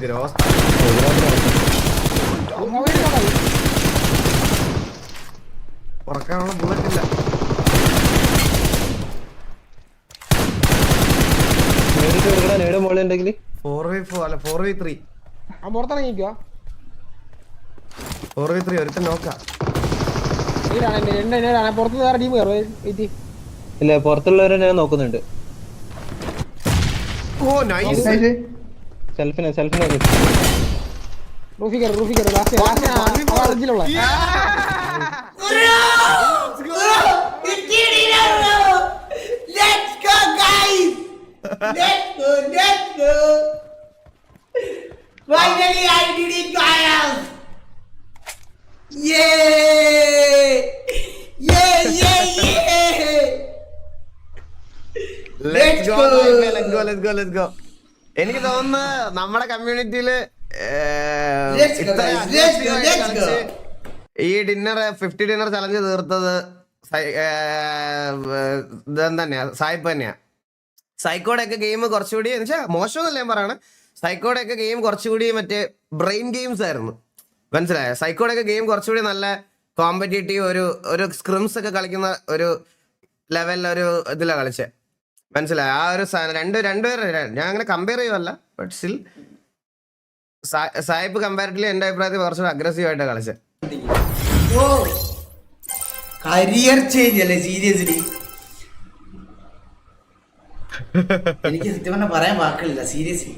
Gross ഉറക്കാനുള്ള bullet ഇല്ല. മോളുണ്ടെങ്കിൽ 4v4 അല്ല 4v3 പുറത്തിറങ്ങിക്കോ. 4v3 ഒരുത്തൻ നോക്കാം. പുറത്ത് വേറെ ടീം കയറും. ഇല്ല, പുറത്തുള്ളവരെ ഞാൻ നോക്കുന്നുണ്ട്. ഓ നൈസ്. സെൽഫിനെ റൂഫി കയറും last. Let's go. Finally, I did it, guys. Yeah. Let's go. എനിക്ക് തോന്നുന്നു നമ്മുടെ കമ്മ്യൂണിറ്റിയില് ഈ ഡിന്നർ 50 ഡിന്നർ ചലഞ്ച് തീർത്തത് തന്നെയാ, സായിപ്പ് തന്നെയാ. സൈക്കോടെ ഒക്കെ ഗെയിം കുറച്ചുകൂടി എന്നുവെച്ചാൽ മോശമെന്നല്ല ഞാൻ പറയണേ, സൈക്കോടെ ഒക്കെ ഗെയിം കുറച്ചുകൂടി മറ്റേ ബ്രെയിൻ ഗെയിംസ് ആയിരുന്നു. മനസ്സിലായോ? സൈക്കോടെ ഒക്കെ ഗെയിം കുറച്ചുകൂടി നല്ല കോമ്പറ്റേറ്റീവ് ഒരു സ്ക്രിംസ് ഒക്കെ കളിക്കുന്ന ഒരു ലെവലിലൊരു ഇതിലാണ് കളിച്ചത്. മനസ്സിലായോ? ആ ഒരു രണ്ടുപേരെ ഞാൻ അങ്ങനെ കമ്പയർ ചെയ്യുമല്ല, ബട്ട് സ്റ്റിൽ സായിപ്പ് കമ്പാരിറ്റീവ്ലി എൻ്റെ അഭിപ്രായത്തിൽ കുറച്ചുകൂടി അഗ്രസീവ് ആയിട്ടാണ് കളിച്ചത്. കരിയർ ചേഞ്ച് അല്ലേ സീരിയസ്ലി. എനിക്ക് സത്യം പറഞ്ഞാൽ പറയാൻ വാക്കുകളില്ല സീരിയസ്ലി.